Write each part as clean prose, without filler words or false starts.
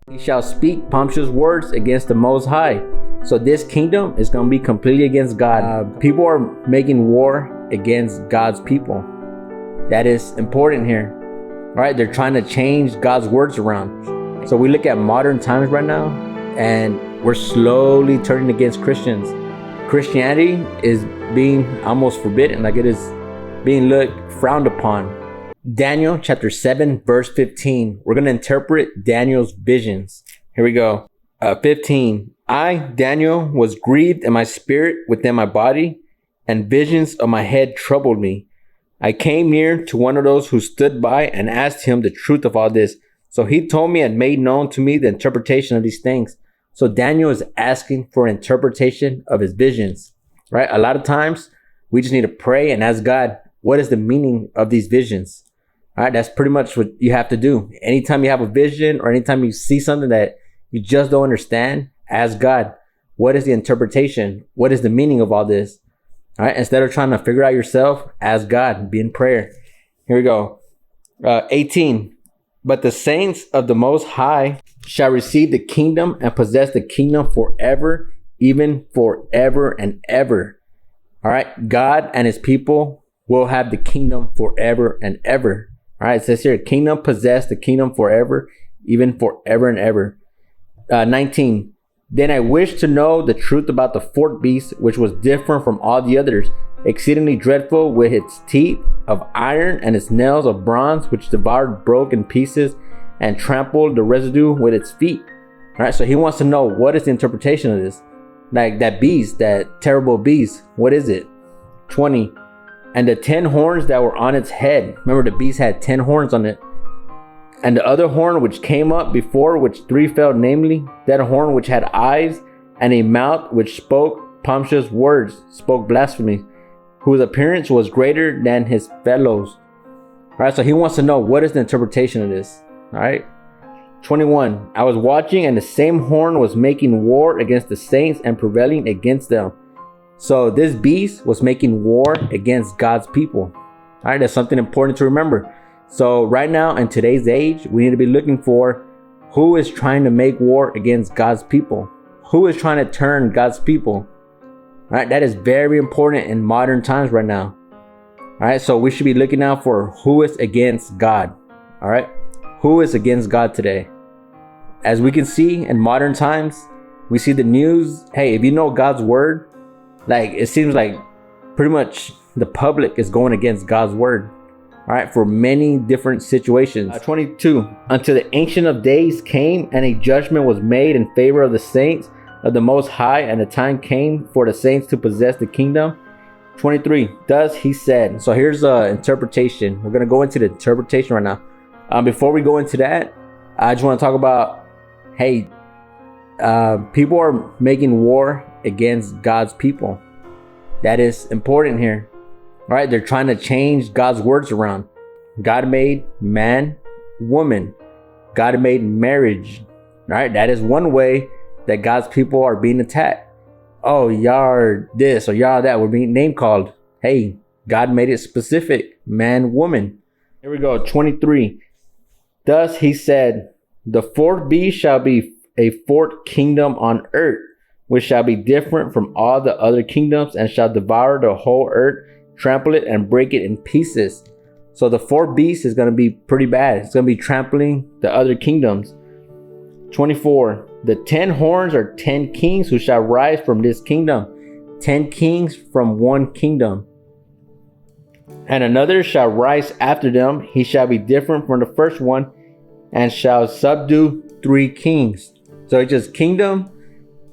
He shall speak pompous words against the Most High. So this kingdom is going to be completely against God. People are making war against God's people. That is important here, right? They're trying to change God's words around. So we look at modern times right now, and we're slowly turning against Christians. Christianity is being almost forbidden, like it is being looked frowned upon. Daniel chapter 7 verse 15. We're going to interpret Daniel's visions. Here we go. 15. I, Daniel, was grieved in my spirit within my body, and visions of my head troubled me. I came near to one of those who stood by and asked him the truth of all this. So he told me and made known to me the interpretation of these things. So Daniel is asking for an interpretation of his visions, right? A lot of times we just need to pray and ask God, what is the meaning of these visions? All right, that's pretty much what you have to do. Anytime you have a vision or anytime you see something that you just don't understand, ask God, what is the interpretation? What is the meaning of all this? All right, instead of trying to figure it out yourself, ask God, be in prayer. Here we go. 18. But the saints of the Most High shall receive the kingdom and possess the kingdom forever, even forever and ever. All right, God and his people will have the kingdom forever and ever. All right, it says here, kingdom possess the kingdom forever, even forever and ever. 19. Then I wished to know the truth about the fourth beast, which was different from all the others, exceedingly dreadful, with its teeth of iron and its nails of bronze, which devoured, broke in pieces, and trampled the residue with its feet. All right, so he wants to know, what is the interpretation of this? Like that beast, that terrible beast, what is it? 20. And the 10 horns that were on its head. Remember, the beast had 10 horns on it. And the other horn which came up before, which 3 fell, namely, that horn which had eyes and a mouth which spoke pompous words, spoke blasphemy, whose appearance was greater than his fellows. All right, so he wants to know, what is the interpretation of this? All right. 21. I was watching, and the same horn was making war against the saints and prevailing against them. So this beast was making war against God's people. All right, that's something important to remember. So right now in today's age, we need to be looking for who is trying to make war against God's people. Who is trying to turn God's people? All right, that is very important in modern times right now. All right, so we should be looking out for who is against God. All right, who is against God today? As we can see in modern times, we see the news. Hey, if you know God's word, like it seems like pretty much the public is going against God's word. All right, for many different situations. 22. Until the Ancient of Days came, and a judgment was made in favor of the saints of the Most High, and the time came for the saints to possess the kingdom. 23. Thus he said. So here's interpretation. We're gonna go into the interpretation right now. Before we go into that, I just want to talk about, hey, people are making war against God's people. That is important here. All right, they're trying to change God's words around. God made man, woman. God made marriage. All right, that is one way that God's people are being attacked. Oh, y'all are this or y'all are that. We're being name called. Hey, God made it specific. Man, woman. Here we go. 23. Thus he said, the fourth beast shall be a fourth kingdom on earth, which shall be different from all the other kingdoms, and shall devour the whole earth, trample it, and break it in pieces. So the fourth beast is going to be pretty bad. It's going to be trampling the other kingdoms. 24. The 10 horns are 10 kings who shall rise from this kingdom. 10 kings from one kingdom. And another shall rise after them. He shall be different from the first one, and shall subdue 3 kings. So it's just kingdom,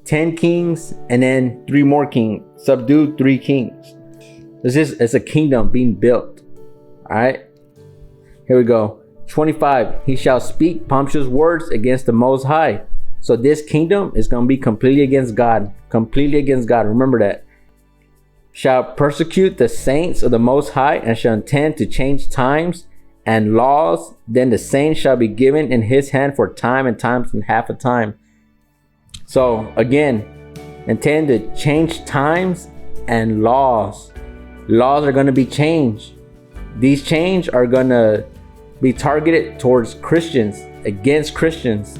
10 kings, and then 3 more kings. Subdue 3 kings. It's a kingdom being built. All right. Here we go. 25. He shall speak pompous words against the Most High. So this kingdom is going to be completely against God. Completely against God. Remember that. Shall persecute the saints of the Most High, and shall intend to change times and laws. Then the saints shall be given in his hand for time and times and half a time. So again, intend to change times and laws. Laws are going to be changed. These change are going to be targeted towards Christians, against Christians.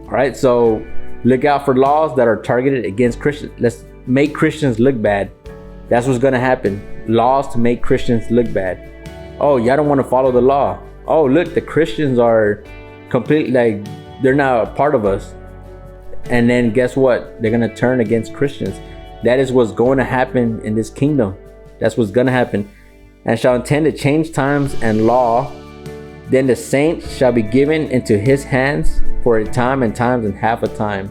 All right, so look out for laws that are targeted against Christians. Let's make Christians look bad. That's what's gonna happen. Laws to make Christians look bad. Oh, y'all don't want to follow the law. Oh, look, the Christians are completely like they're not a part of us. And then guess what? They're gonna turn against Christians. That is what's going to happen in this kingdom. That's what's gonna happen. And shall intend to change times and law. Then the saints shall be given into his hands for a time and times and half a time.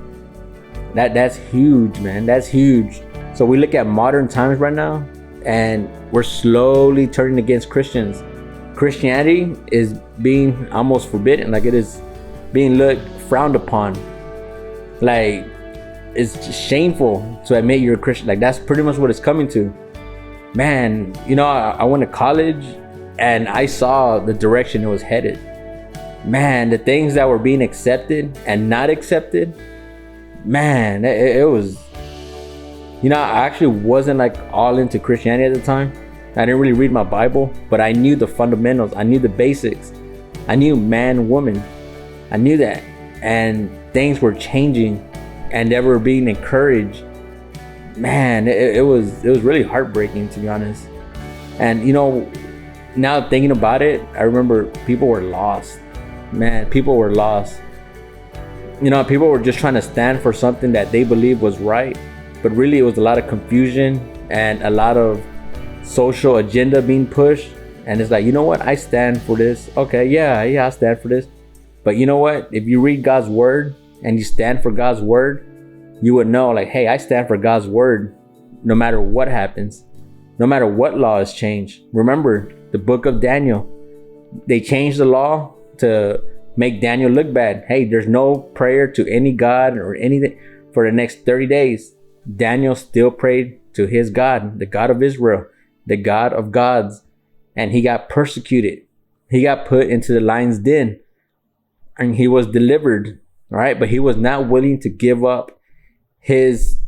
That's huge, man. That's huge. So we look at modern times right now, and we're slowly turning against Christians. Christianity is being almost forbidden, like it is being frowned upon. Like it's shameful to admit you're a Christian. Like that's pretty much what it's coming to. Man, you know, I went to college and I saw the direction it was headed. Man, the things that were being accepted and not accepted, man, it was, you know, I actually wasn't like all into Christianity at the time. I didn't really read my Bible, but I knew the fundamentals. I knew the basics. I knew man, woman. I knew that. And things were changing and they were being encouraged. Man, it was really heartbreaking, to be honest. And you know, now thinking about it, I remember people were lost. Man, people were lost. You know, people were just trying to stand for something that they believed was right, but really it was a lot of confusion and a lot of social agenda being pushed. And it's like, you know what, I stand for this. Okay, yeah, I stand for this. But you know what, if you read God's word and you stand for God's word, you would know, like, hey, I stand for God's word no matter what happens, no matter what law is changed. Remember the book of Daniel. They changed the law to make Daniel look bad. Hey, there's no prayer to any god or anything for the next 30 days. Daniel still prayed to his God, the God of Israel, the God of gods. And he got persecuted. He got put into the lion's den and he was delivered. All right. But he was not willing to give up his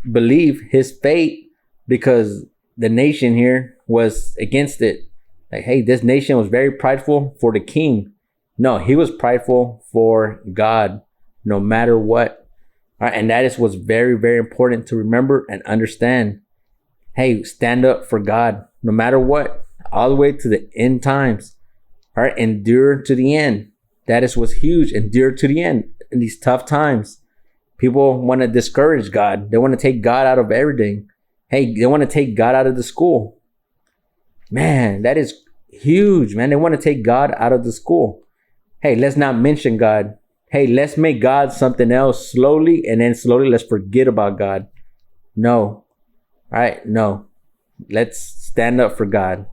belief, his faith, because the nation here was against it. Like, hey, this nation was very prideful for the king. No, he was prideful for God, no matter what. All right, and that is what's very, very important to remember and understand. Hey, stand up for God, no matter what, all the way to the end times. All right, endure to the end. That is what's huge. Endure to the end in these tough times. People want to discourage God. They want to take God out of everything. Hey, they want to take God out of the school. Man, that is huge, man. They want to take God out of the school. Hey, let's not mention God. Hey, let's make God something else slowly, and then slowly let's forget about God. No. All right, no. Let's stand up for God.